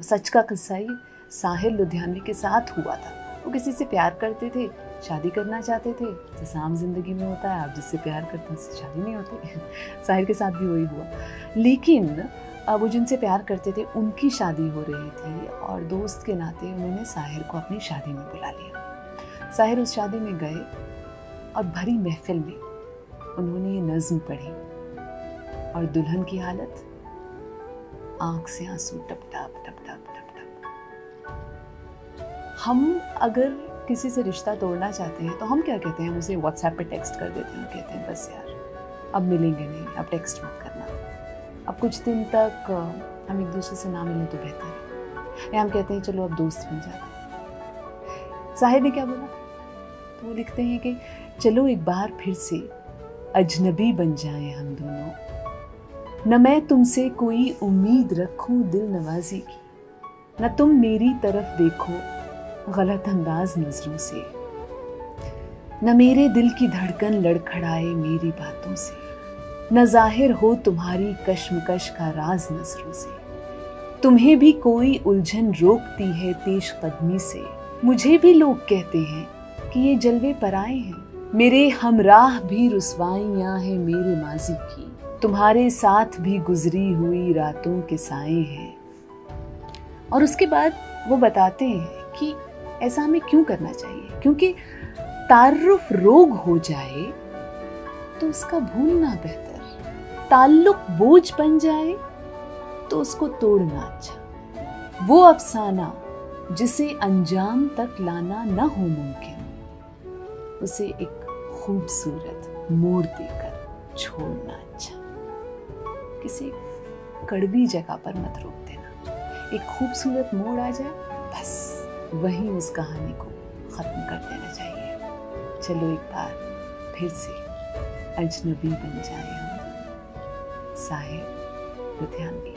सच का किस्सा ही साहिर लुधियानवी के साथ हुआ था। वो किसी से प्यार करते थे, शादी करना चाहते थे, जैसे आम जिंदगी में होता है, आप जिससे प्यार करते हैं उससे शादी नहीं होती। साहिर के साथ भी वही हुआ, लेकिन वो जिनसे प्यार करते थे उनकी शादी हो रही थी और दोस्त के नाते उन्होंने साहिर को अपनी शादी में बुला लिया। साहिर उस शादी में गए और भरी महफिल में उन्होंने ये नज़्म पढ़ी और दुल्हन की हालत, आंख से आंसू टप टप टप टप टप टप। हम अगर किसी से रिश्ता तोड़ना चाहते हैं तो हम क्या कहते हैं, हम उसे व्हाट्सएप पे टेक्स्ट कर देते हैं, कहते हैं बस यार अब मिलेंगे नहीं, अब टेक्स्ट मत करना, अब कुछ दिन तक हम एक दूसरे से ना मिलें तो बेहतर है, या हम कहते हैं चलो अब दोस्त बन जाते। साहिर ने क्या बोला, तो वो लिखते हैं कि चलो एक बार फिर से अजनबी बन जाएं हम दोनों, न मैं तुमसे कोई उम्मीद रखूं दिल नवाजी की, न तुम मेरी तरफ देखो गलत अंदाज नजरों से, न मेरे दिल की धड़कन लड़खड़ाए मेरी बातों से, न जाहिर हो तुम्हारी कश्मकश का राज नजरों से, तुम्हें भी कोई उलझन रोकती है पेश कदमी से, मुझे भी लोग कहते हैं कि ये जलवे पराए हैं, मेरे हमराह भी रुसवाइयां हैं मेरे माजी की, तुम्हारे साथ भी गुजरी हुई रातों के साए हैं। और उसके बाद वो बताते हैं कि ऐसा हमें क्यों करना चाहिए, क्योंकि तारुफ रोग हो जाए तो उसका भूलना बेहतर, ताल्लुक बोझ बन जाए तो उसको तोड़ना अच्छा, वो अफसाना जिसे अंजाम तक लाना न हो मुमकिन, उसे एक खूबसूरत मोड़ देकर छोड़ना अच्छा। किसी कड़वी जगह पर मत रोक देना, एक खूबसूरत मोड़ आ जाए बस वहीं उस कहानी को ख़त्म कर देना चाहिए। चलो एक बार फिर से अजनबी बन जाए हम दोनों। साहिर लुधियानवी।